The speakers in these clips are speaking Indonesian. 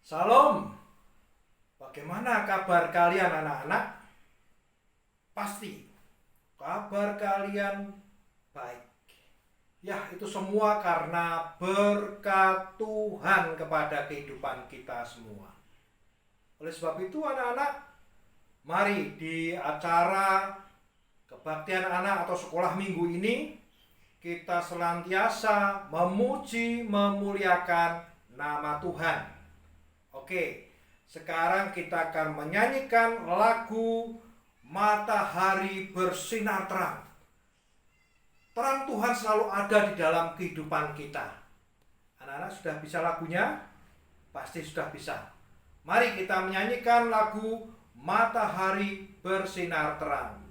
Salam, bagaimana kabar kalian anak-anak? Pasti kabar kalian baik. Ya, itu semua karena berkat Tuhan kepada kehidupan kita semua. Oleh sebab itu anak-anak, mari di acara kebaktian anak atau sekolah minggu ini kita senantiasa memuji, memuliakan nama Tuhan. Oke, sekarang kita akan menyanyikan lagu Matahari Bersinar Terang. Terang Tuhan selalu ada di dalam kehidupan kita. Anak-anak sudah bisa lagunya? Pasti sudah bisa. Mari kita menyanyikan lagu Matahari Bersinar Terang.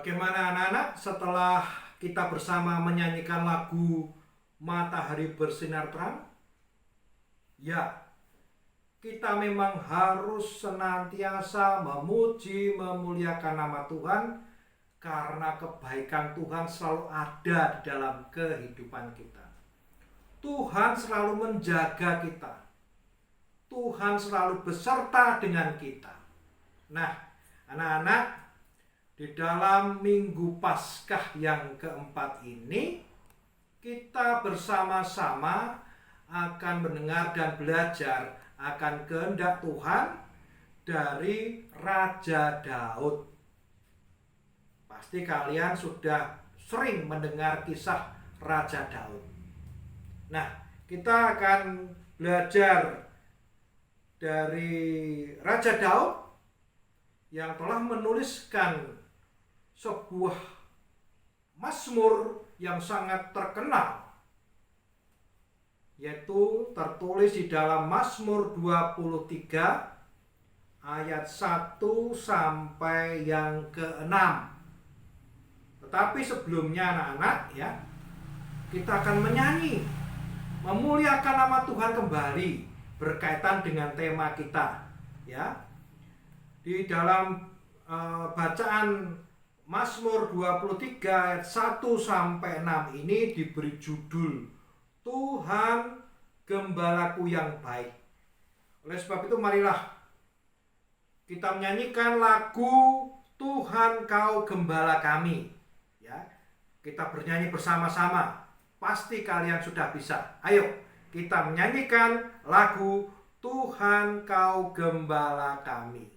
Bagaimana anak-anak setelah kita bersama menyanyikan lagu Matahari Bersinar Terang? Ya, kita memang harus senantiasa memuji, memuliakan nama Tuhan karena kebaikan Tuhan selalu ada di dalam kehidupan kita. Tuhan selalu menjaga kita. Tuhan selalu beserta dengan kita. Nah, anak-anak, di dalam Minggu Paskah yang keempat ini, kita bersama-sama akan mendengar dan belajar akan kehendak Tuhan dari Raja Daud. Pasti kalian sudah sering mendengar kisah Raja Daud. Nah, kita akan belajar dari Raja Daud yang telah menuliskan sebuah mazmur yang sangat terkenal. yaitu tertulis di dalam Mazmur 23 ayat 1 sampai yang ke-6. Tetapi sebelumnya anak-anak ya, kita akan menyanyi memuliakan nama Tuhan kembali berkaitan dengan tema kita ya. Di dalam bacaan Mazmur 23 ayat 1 sampai 6 ini diberi judul Tuhan Gembalaku yang baik. Oleh sebab itu marilah kita menyanyikan lagu Tuhan Kau Gembala Kami ya. Kita bernyanyi bersama-sama. Pasti kalian sudah bisa. Ayo kita menyanyikan lagu Tuhan Kau Gembala Kami.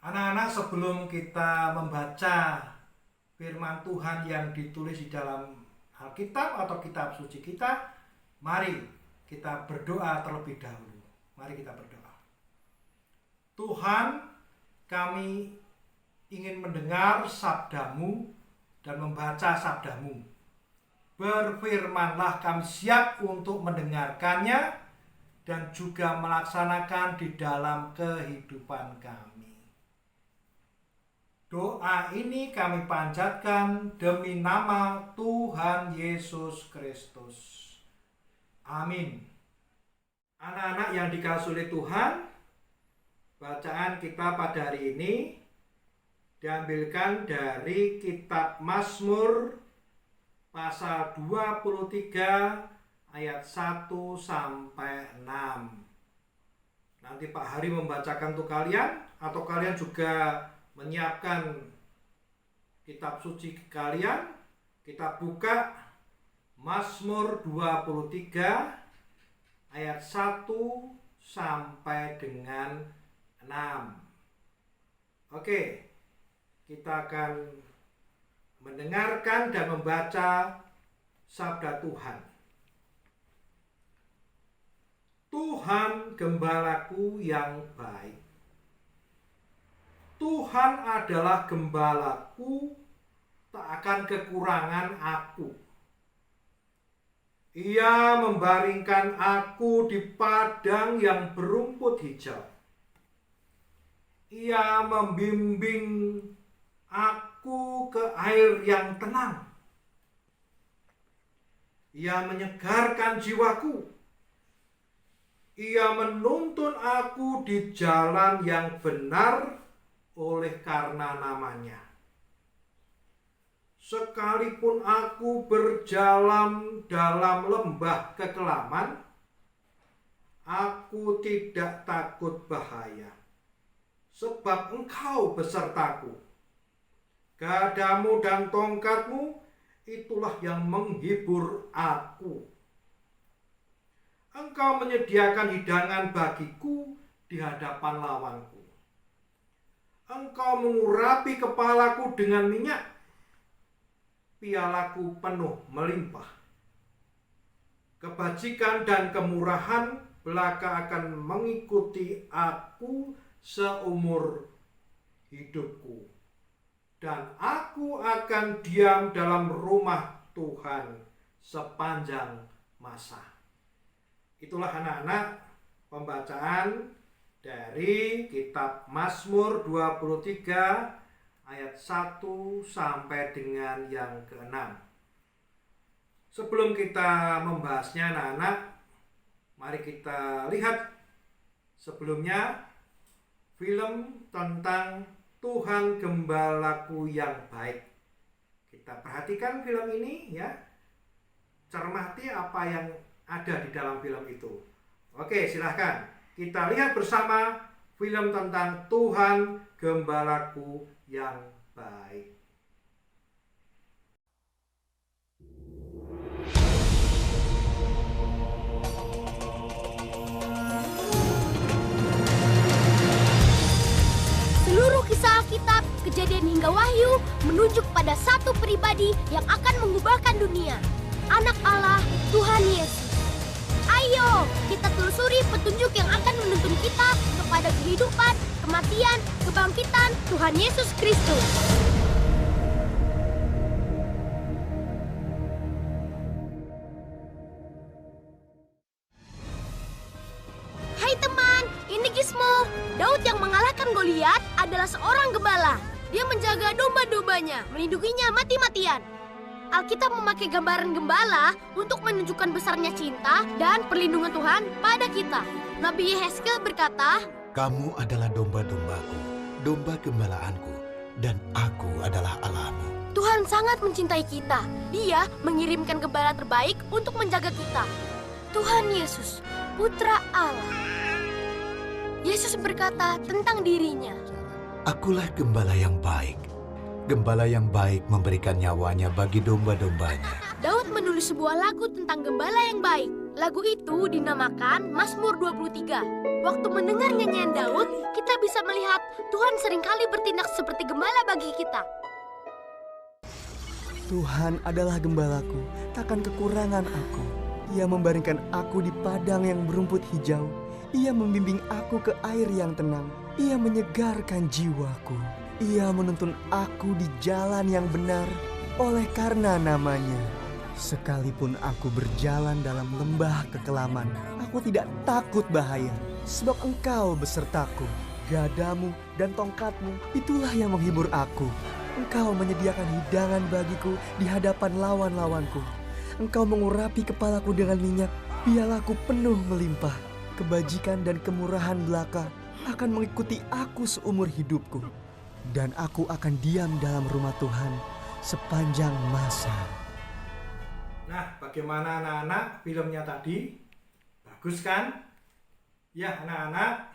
Anak-anak, sebelum kita membaca firman Tuhan yang ditulis di dalam Alkitab atau kitab suci kita, mari kita berdoa terlebih dahulu. Mari kita berdoa. Tuhan, kami ingin mendengar sabda-Mu dan membaca sabda-Mu. Berfirmanlah, kami siap untuk mendengarkannya dan juga melaksanakan di dalam kehidupan kami. Doa ini kami panjatkan demi nama Tuhan Yesus Kristus. Amin. Anak-anak yang dikasihi oleh Tuhan, bacaan kita pada hari ini diambilkan dari kitab Mazmur pasal 23 ayat 1 sampai 6. Nanti Pak Hari membacakan untuk kalian, atau kalian juga menyiapkan kitab suci kalian. Kita buka Mazmur 23 ayat 1 sampai dengan 6. Oke, kita akan mendengarkan dan membaca sabda Tuhan. Tuhan gembalaku yang baik. Tuhan adalah gembalaku, tak akan kekurangan aku. Ia membaringkan aku di padang yang berumput hijau. Ia membimbing aku ke air yang tenang. Ia menyegarkan jiwaku. Ia menuntun aku di jalan yang benar oleh karena namanya. Sekalipun aku berjalan dalam lembah kekelaman, aku tidak takut bahaya, sebab Engkau besertaku. Gadamu dan tongkatmu itulah yang menghibur aku. Engkau menyediakan hidangan bagiku di hadapan lawanku. Engkau mengurapi kepalaku dengan minyak, pialaku penuh melimpah. Kebajikan dan kemurahan belaka akan mengikuti aku seumur hidupku, dan aku akan diam dalam rumah Tuhan sepanjang masa. Itulah anak-anak pembacaan dari kitab Mazmur 23 ayat 1 sampai dengan yang ke-6. Sebelum kita membahasnya anak-anak, mari kita lihat sebelumnya film tentang Tuhan Gembalaku yang baik. Kita perhatikan film ini ya. Cermati apa yang ada di dalam film itu. Oke, silahkan kita lihat bersama film tentang Tuhan Gembalaku yang baik. Seluruh kisah Alkitab, Kejadian hingga Wahyu menunjuk pada satu pribadi yang akan mengubahkan dunia. Anak Allah, Tuhan Yesus. Ayo, kita telusuri petunjuk yang akan menuntun kita kepada kehidupan, kematian, kebangkitan Tuhan Yesus Kristus. Hai teman, ini Gizmo. Daud yang mengalahkan Goliat adalah seorang gembala. Dia menjaga domba-dombanya, melindunginya mati-matian. Alkitab memakai gambaran gembala untuk menunjukkan besarnya cinta dan perlindungan Tuhan pada kita. Nabi Yehezkiel berkata, "Kamu adalah domba-dombaku, domba gembalaanku, dan aku adalah Allahmu." Tuhan sangat mencintai kita. Dia mengirimkan gembala terbaik untuk menjaga kita. Tuhan Yesus, Putra Allah. Yesus berkata tentang dirinya, "Akulah gembala yang baik. Gembala yang baik memberikan nyawanya bagi domba-dombanya." Daud menulis sebuah lagu tentang gembala yang baik. Lagu itu dinamakan Mazmur 23. Waktu mendengar nyanyian Daud, kita bisa melihat Tuhan seringkali bertindak seperti gembala bagi kita. Tuhan adalah gembalaku, takkan kekurangan aku. Ia membaringkan aku di padang yang berumput hijau. Ia membimbing aku ke air yang tenang. Ia menyegarkan jiwaku. Ia menuntun aku di jalan yang benar oleh karena namanya. Sekalipun aku berjalan dalam lembah kekelaman, aku tidak takut bahaya, sebab Engkau besertaku. Gadamu dan tongkatmu, itulah yang menghibur aku. Engkau menyediakan hidangan bagiku di hadapan lawan-lawanku. Engkau mengurapi kepalaku dengan minyak, pialaku penuh melimpah. Kebajikan dan kemurahan belaka akan mengikuti aku seumur hidupku. Dan aku akan diam dalam rumah Tuhan sepanjang masa. Nah, bagaimana anak-anak filmnya tadi? Bagus kan? Ya anak-anak,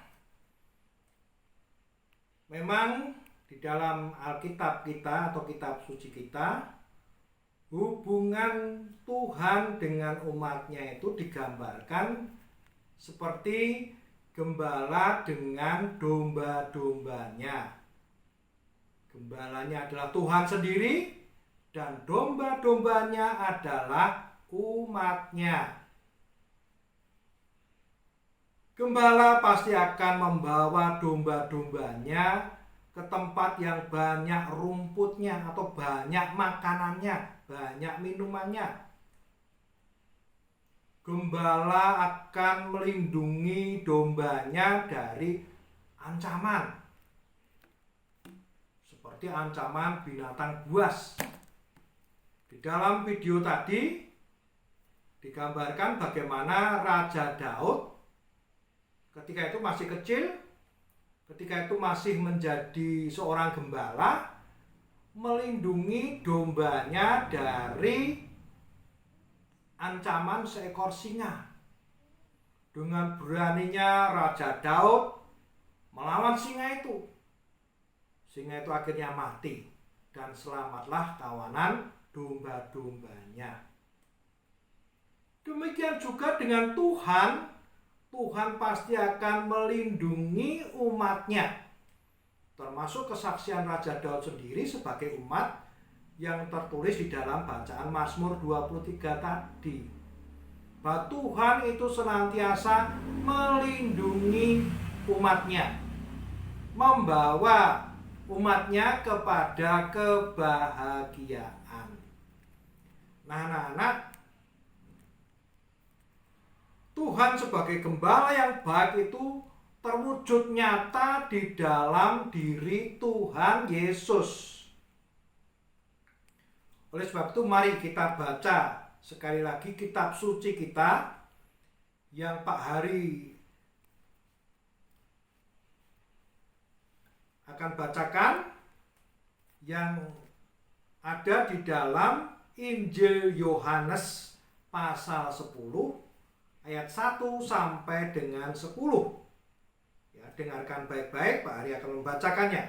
memang di dalam Alkitab kita atau kitab suci kita, hubungan Tuhan dengan umatnya itu digambarkan seperti gembala dengan domba-dombanya. Gembalanya adalah Tuhan sendiri dan domba-dombanya adalah umatnya. Gembala pasti akan membawa domba-dombanya ke tempat yang banyak rumputnya atau banyak makanannya, banyak minumannya. Gembala akan melindungi dombanya dari ancaman, seperti ancaman binatang buas. Di dalam video tadi digambarkan bagaimana Raja Daud ketika itu masih kecil, ketika itu masih menjadi seorang gembala, melindungi dombanya dari ancaman seekor singa. Dengan beraninya Raja Daud melawan singa itu. Singa itu akhirnya mati dan selamatlah kawanan domba-dombanya. Demikian juga dengan Tuhan. Tuhan pasti akan melindungi umatnya. Termasuk kesaksian Raja Daud sendiri sebagai umat yang tertulis di dalam bacaan Mazmur 23 tadi. Bahwa Tuhan itu senantiasa melindungi umatnya, membawa umatnya kepada kebahagiaan. Nah, anak-anak, Tuhan sebagai gembala yang baik itu terwujud nyata di dalam diri Tuhan Yesus. Oleh sebab itu mari kita baca sekali lagi kitab suci kita yang Pak Hari akan bacakan, yang ada di dalam Injil Yohanes pasal 10 ayat 1 sampai dengan 10. Ya, dengarkan baik-baik, Pak Hari akan membacakannya.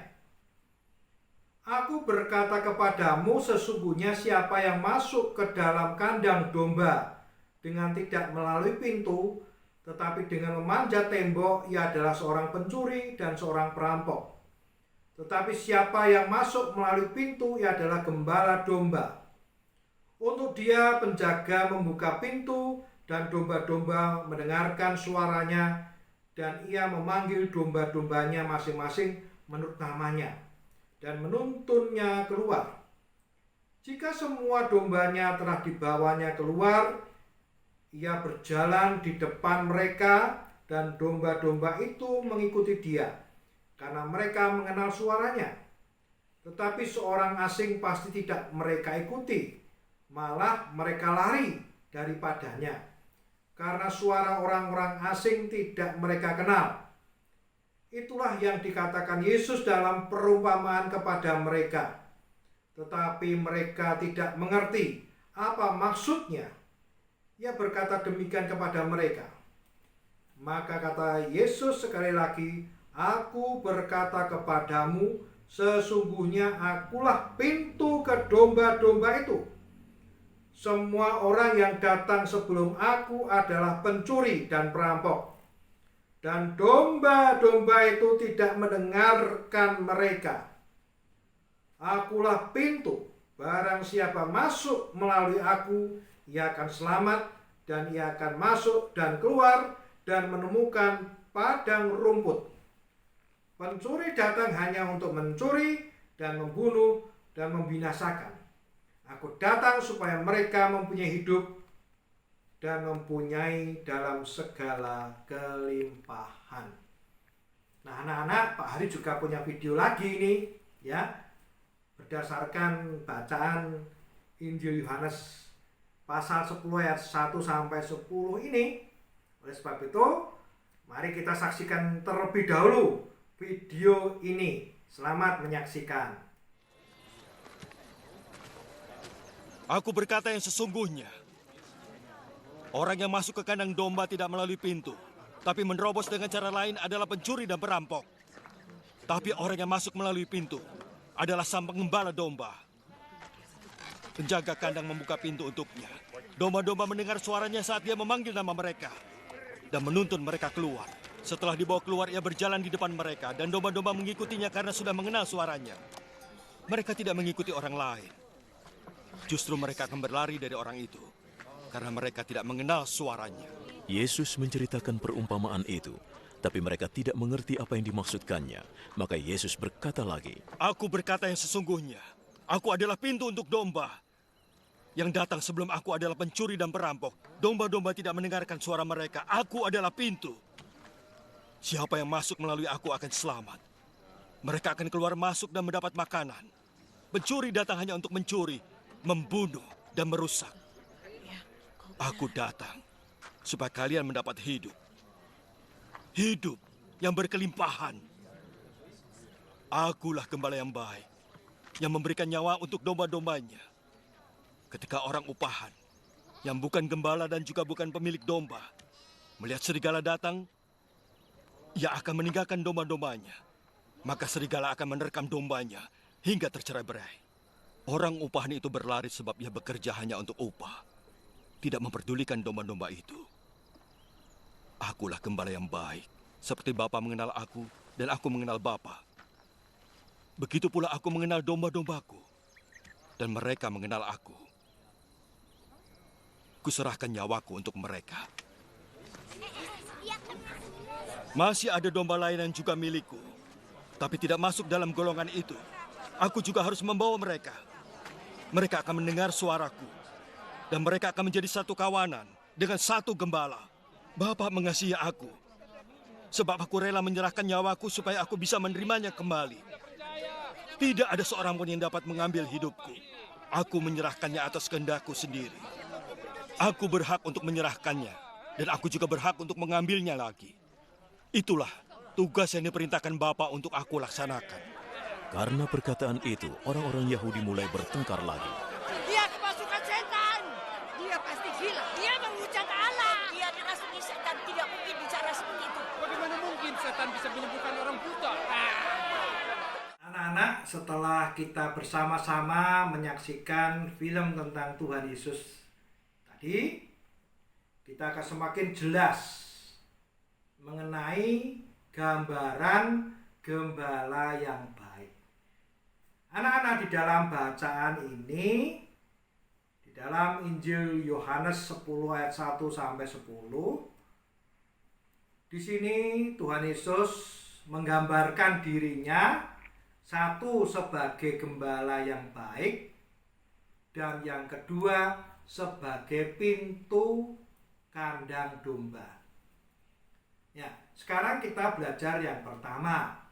Aku berkata kepadamu, sesungguhnya siapa yang masuk ke dalam kandang domba dengan tidak melalui pintu, tetapi dengan memanjat tembok, ia adalah seorang pencuri dan seorang perampok. Tetapi siapa yang masuk melalui pintu, ia adalah gembala domba. Untuk dia penjaga membuka pintu, dan domba-domba mendengarkan suaranya, dan ia memanggil domba-dombanya masing-masing menurut namanya, dan menuntunnya keluar. Jika semua dombanya telah dibawanya keluar, ia berjalan di depan mereka, dan domba-domba itu mengikuti dia, karena mereka mengenal suaranya. Tetapi seorang asing pasti tidak mereka ikuti, malah mereka lari daripadanya, karena suara orang-orang asing tidak mereka kenal. Itulah yang dikatakan Yesus dalam perumpamaan kepada mereka. Tetapi mereka tidak mengerti apa maksudnya. Ia berkata demikian kepada mereka. Maka kata Yesus sekali lagi, aku berkata kepadamu, sesungguhnya akulah pintu ke domba-domba itu. Semua orang yang datang sebelum aku adalah pencuri dan perampok, dan domba-domba itu tidak mendengarkan mereka. Akulah pintu, barang siapa masuk melalui aku, ia akan selamat, dan ia akan masuk dan keluar dan menemukan padang rumput. Pencuri datang hanya untuk mencuri dan membunuh dan membinasakan. Aku datang supaya mereka mempunyai hidup dan mempunyai dalam segala kelimpahan. Nah, anak-anak, Pak Hari juga punya video lagi ini, ya, berdasarkan bacaan Injil Yohanes pasal 10 ayat 1 sampai 10 ini. Oleh sebab itu, mari kita saksikan terlebih dahulu video ini. Selamat menyaksikan. Aku berkata yang sesungguhnya, orang yang masuk ke kandang domba tidak melalui pintu, tapi menerobos dengan cara lain adalah pencuri dan perampok. Tapi orang yang masuk melalui pintu adalah sang pengembala domba. Penjaga kandang membuka pintu untuknya. Domba-domba mendengar suaranya saat dia memanggil nama mereka dan menuntun mereka keluar. Setelah dibawa keluar, ia berjalan di depan mereka, dan domba-domba mengikutinya karena sudah mengenal suaranya. Mereka tidak mengikuti orang lain. Justru mereka akan berlari dari orang itu, karena mereka tidak mengenal suaranya. Yesus menceritakan perumpamaan itu, tapi mereka tidak mengerti apa yang dimaksudkannya. Maka Yesus berkata lagi, Aku berkata yang sesungguhnya, aku adalah pintu untuk domba. Yang datang sebelum aku adalah pencuri dan perampok. Domba-domba tidak mendengarkan suara mereka. Aku adalah pintu. Siapa yang masuk melalui aku akan selamat. Mereka akan keluar masuk dan mendapat makanan. Pencuri datang hanya untuk mencuri, membunuh, dan merusak. Aku datang supaya kalian mendapat hidup hidup yang berkelimpahan. Akulah gembala yang baik, yang memberikan nyawa untuk domba-dombanya. Ketika orang upahan, yang bukan gembala dan juga bukan pemilik domba, melihat serigala datang, ia akan meninggalkan domba-dombanya. Maka serigala akan menerkam dombanya hingga tercerai-berai. Orang upahan itu berlari sebab ia bekerja hanya untuk upah, tidak memperdulikan domba-domba itu. Akulah gembala yang baik, seperti Bapa mengenal aku dan aku mengenal Bapa. Begitu pula aku mengenal domba-dombaku, dan mereka mengenal aku. Kuserahkan nyawaku untuk mereka. Masih ada domba lain yang juga milikku, tapi tidak masuk dalam golongan itu. Aku juga harus membawa mereka. Mereka akan mendengar suaraku, dan mereka akan menjadi satu kawanan dengan satu gembala. Bapa mengasihi aku, sebab aku rela menyerahkan nyawaku supaya aku bisa menerimanya kembali. Tidak ada seorang pun yang dapat mengambil hidupku. Aku menyerahkannya atas kehendakku sendiri. Aku berhak untuk menyerahkannya, dan aku juga berhak untuk mengambilnya lagi. Itulah tugas yang diperintahkan Bapa untuk aku laksanakan. Karena perkataan itu, orang-orang Yahudi mulai bertengkar lagi. Dia kemasukan setan. Dia pasti gila. Dia menghujat Allah. Dia dirasuki setan. Tidak mungkin bicara seperti itu. Bagaimana mungkin setan bisa menyembuhkan orang buta? Anak-anak, setelah kita bersama-sama menyaksikan film tentang Tuhan Yesus tadi, kita akan semakin jelas mengenai gambaran gembala yang baik. Anak-anak, di dalam bacaan ini, di dalam Injil Yohanes 10 ayat 1 sampai 10, di sini Tuhan Yesus menggambarkan dirinya satu sebagai gembala yang baik, dan yang kedua sebagai pintu kandang domba. Ya, sekarang kita belajar yang pertama.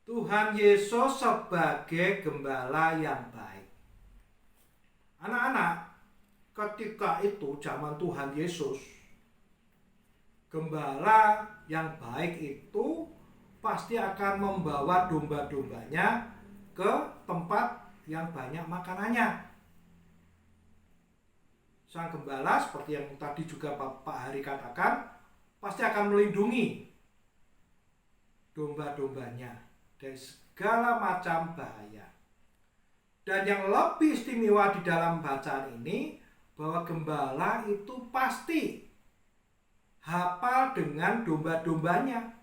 Tuhan Yesus sebagai gembala yang baik. Anak-anak, ketika itu zaman Tuhan Yesus, gembala yang baik itu pasti akan membawa domba-dombanya ke tempat yang banyak makanannya. Sang gembala, seperti yang tadi juga Pak Hari katakan, pasti akan melindungi domba-dombanya dari segala macam bahaya. Dan yang lebih istimewa di dalam bacaan ini, bahwa gembala itu pasti hafal dengan domba-dombanya.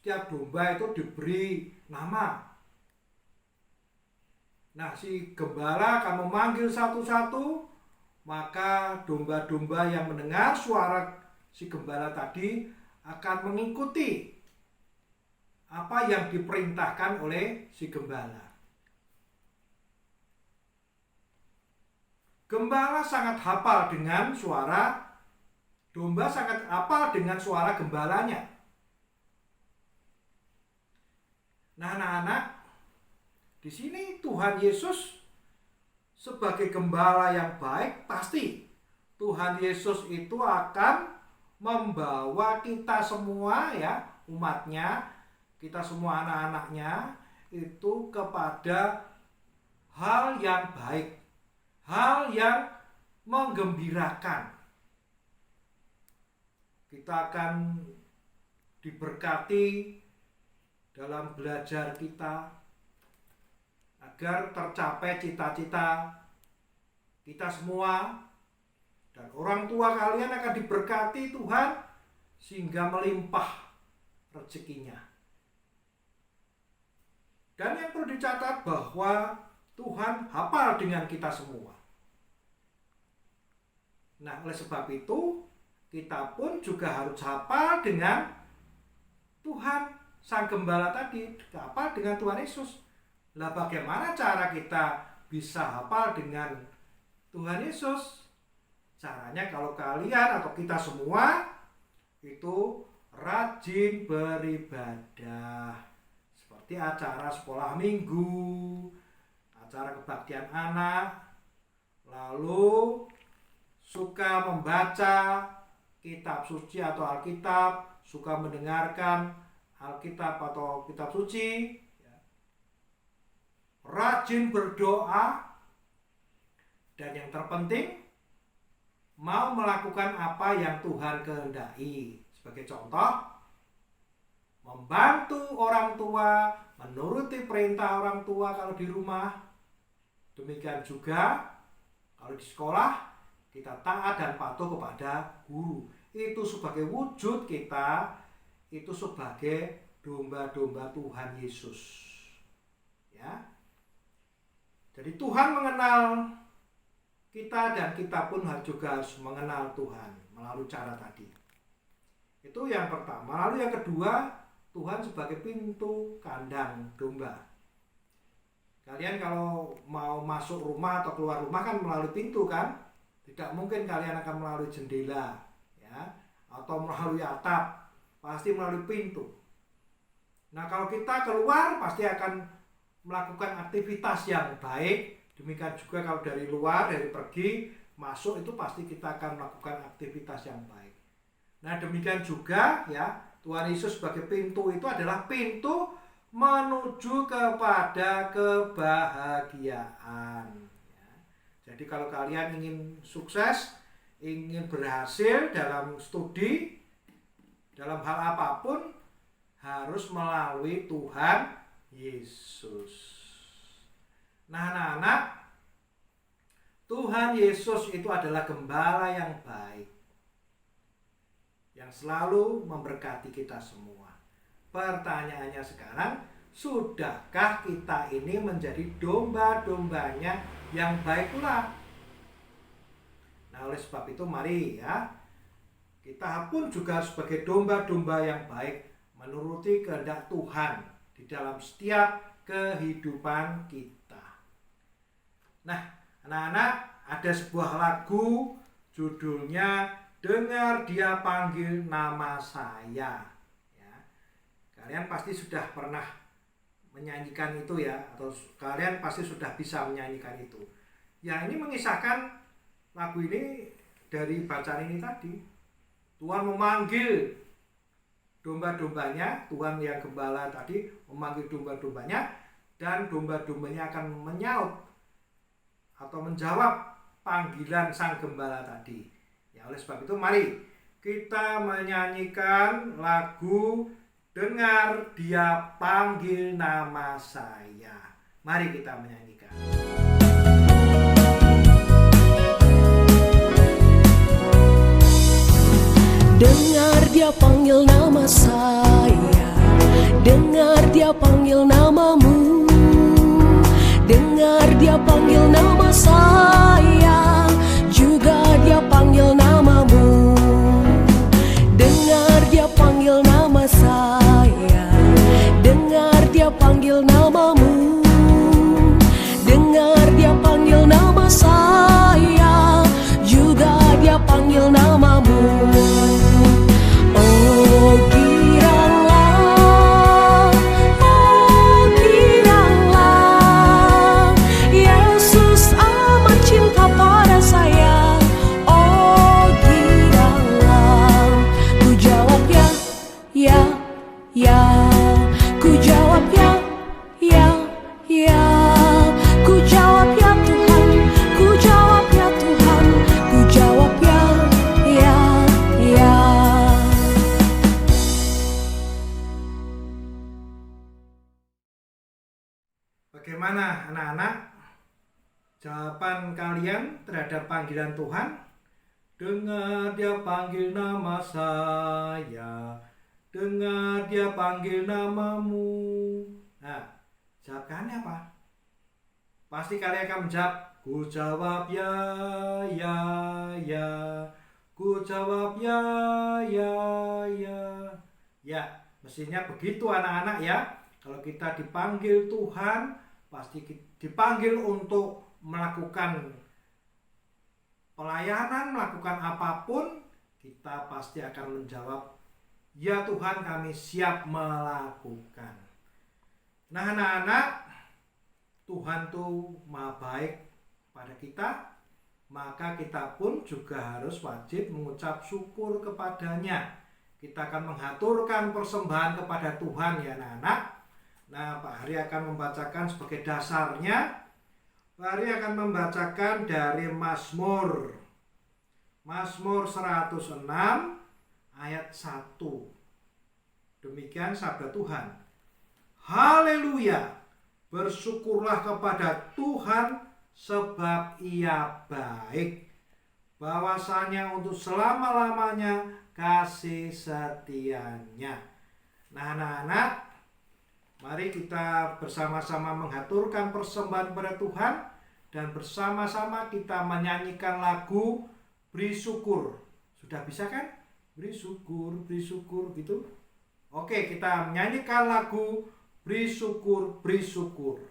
Setiap domba itu diberi nama. Nah, si gembala akan memanggil satu-satu, maka domba-domba yang mendengar suara si gembala tadi akan mengikuti apa yang diperintahkan oleh si gembala. Gembala sangat hafal dengan suara domba, sangat hafal dengan suara gembalanya. Nah, anak-anak, di sini Tuhan Yesus sebagai gembala yang baik, pasti Tuhan Yesus itu akan membawa kita semua, ya, umatnya, kita semua anak-anaknya itu kepada hal yang baik, hal yang menggembirakan. Kita akan diberkati dalam belajar kita, agar tercapai cita-cita kita semua, dan orang tua kalian akan diberkati Tuhan sehingga melimpah rezekinya. Dan yang perlu dicatat bahwa Tuhan hafal dengan kita semua. Nah, oleh sebab itu kita pun juga harus hafal dengan Tuhan. Sang gembala tadi hafal dengan Tuhan Yesus. Lah, bagaimana cara kita bisa hafal dengan Tuhan Yesus? Caranya kalau kalian atau kita semua itu rajin beribadah. Seperti acara sekolah minggu, acara kebaktian anak, lalu suka membaca kitab suci atau Alkitab, suka mendengarkan Alkitab atau kitab suci, rajin berdoa, dan yang terpenting mau melakukan apa yang Tuhan kehendaki. Sebagai contoh, membantu orang tua, menuruti perintah orang tua kalau di rumah. Demikian juga kalau di sekolah, kita taat dan patuh kepada guru. Itu sebagai wujud kita, itu sebagai domba-domba Tuhan Yesus. Ya. Jadi Tuhan mengenal kita dan kita pun juga harus mengenal Tuhan melalui cara tadi. Itu yang pertama. Lalu yang kedua, Tuhan sebagai pintu kandang domba. Kalian kalau mau masuk rumah atau keluar rumah kan melalui pintu kan? Tidak mungkin kalian akan melalui jendela, ya, atau melalui atap. Pasti melalui pintu. Nah, kalau kita keluar pasti akan melakukan aktivitas yang baik. Demikian juga kalau dari luar, dari pergi, masuk itu pasti kita akan melakukan aktivitas yang baik. Nah, demikian juga ya, Tuhan Yesus sebagai pintu itu adalah pintu menuju kepada kebahagiaan. Ya. Jadi kalau kalian ingin sukses, ingin berhasil dalam studi, dalam hal apapun, harus melalui Tuhan Yesus. Nah, anak-anak, Tuhan Yesus itu adalah gembala yang baik, yang selalu memberkati kita semua. Pertanyaannya sekarang, sudahkah kita ini menjadi domba-dombanya yang baik pula? Nah, oleh sebab itu mari ya, kita pun juga sebagai domba-domba yang baik menuruti kehendak Tuhan di dalam setiap kehidupan kita. Nah, anak-anak, ada sebuah lagu judulnya Dengar Dia Panggil Nama Saya. Ya. Kalian pasti sudah pernah menyanyikan itu ya, atau kalian pasti sudah bisa menyanyikan itu. Ya, ini mengisahkan lagu ini dari bacaan ini tadi. Tuhan memanggil domba-dombanya, Tuhan yang gembala tadi memanggil domba-dombanya, dan domba-dombanya akan menyaut atau menjawab panggilan sang gembala tadi. Ya, oleh sebab itu mari kita menyanyikan lagu Dengar Dia Panggil Nama Saya. Mari kita menyanyikan. Dengar Dia panggil nama saya, dengar Dia panggil namamu. Dengar Dia panggil nama saya, juga Dia panggil namamu. Dengar Dia panggil nama saya, dengar Dia panggil namamu. Dengar Dia panggil nama saya, juga Dia panggil namamu. Oh, giranglah, oh, giranglah, Yesus amat cinta pada saya. Oh, giranglah, ku jawab ya, ya, ya, ku jawab ya, ya, ya, ku jawab ya Tuhan, ku jawab ya Tuhan, ku jawab ya, ya, ya. Bagaimana anak-anak jawaban kalian terhadap panggilan Tuhan? Dengar Dia panggil nama saya, dengar Dia panggil namamu. Nah, jawabannya apa? Pasti kalian akan menjawab, ku jawab ya, ya, ya, ku jawab ya, ya, ya. Ya, mestinya begitu anak-anak ya. Kalau kita dipanggil Tuhan, pasti dipanggil untuk melakukan pelayanan, melakukan apapun, kita pasti akan menjawab, ya Tuhan, kami siap melakukan. Nah, anak-anak, Tuhan tuh maha baik pada kita. maka kita pun juga harus wajib mengucap syukur kepadanya. Kita akan menghaturkan persembahan kepada Tuhan ya anak-anak. Nah, Pak Hari akan membacakan sebagai dasarnya. Pak Hari akan membacakan dari Mazmur 106 ayat 1. Demikian sabda Tuhan. Haleluya, bersyukurlah kepada Tuhan sebab Ia baik. Bahwasanya untuk selama-lamanya kasih setianya. Nah anak-anak, mari kita bersama-sama menghaturkan persembahan kepada Tuhan dan bersama-sama kita menyanyikan lagu Beri Syukur. Sudah bisa kan? Beri syukur gitu. Oke, kita menyanyikan lagu Beri Syukur, Beri Syukur.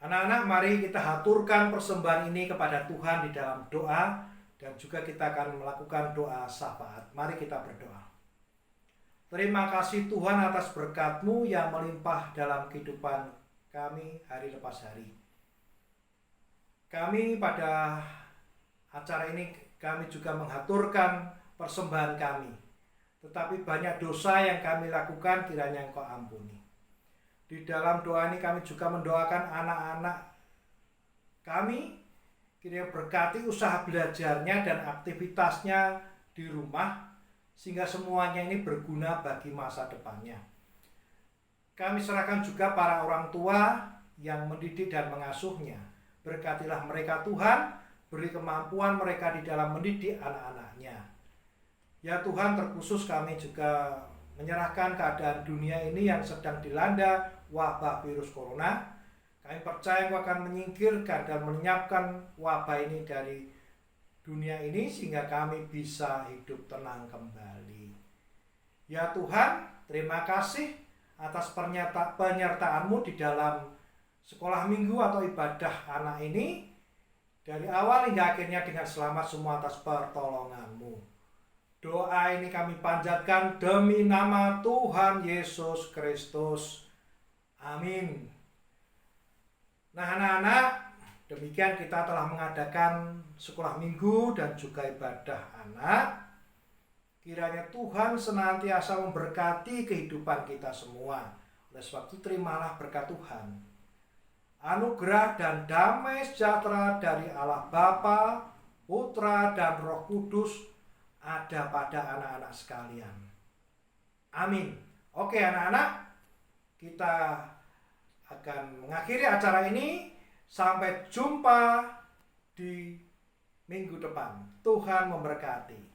Anak-anak, mari kita haturkan persembahan ini kepada Tuhan di dalam doa dan juga kita akan melakukan doa syafaat. Mari kita berdoa. Terima kasih Tuhan atas berkat-Mu yang melimpah dalam kehidupan kami hari lepas hari. Kami pada acara ini kami juga menghaturkan persembahan kami. Tetapi banyak dosa yang kami lakukan kiranya Engkau ampuni. Di dalam doa ini kami juga mendoakan anak-anak kami, kiranya berkati usaha belajarnya dan aktivitasnya di rumah, sehingga semuanya ini berguna bagi masa depannya. Kami serahkan juga para orang tua yang mendidik dan mengasuhnya. Berkatilah mereka Tuhan, beri kemampuan mereka di dalam mendidik anak-anaknya. Ya Tuhan, terkhusus kami juga menyerahkan keadaan dunia ini yang sedang dilanda wabah virus corona. Kami percaya Engkau akan menyingkirkan dan melenyapkan wabah ini dari dunia ini sehingga kami bisa hidup tenang kembali. Ya Tuhan, terima kasih atas penyertaan-Mu di dalam sekolah minggu atau ibadah anak ini. Dari awal hingga akhirnya dengan selamat semua atas pertolongan-Mu. Doa ini kami panjatkan demi nama Tuhan Yesus Kristus. Amin. Nah anak-anak, demikian kita telah mengadakan sekolah minggu dan juga ibadah anak. Kiranya Tuhan senantiasa memberkati kehidupan kita semua. Oleh sebab itu terimalah berkat Tuhan. Anugerah dan damai sejahtera dari Allah Bapa, Putra dan Roh Kudus ada pada anak-anak sekalian. Amin. Oke anak-anak, kita akan mengakhiri acara ini. Sampai jumpa di minggu depan. Tuhan memberkati.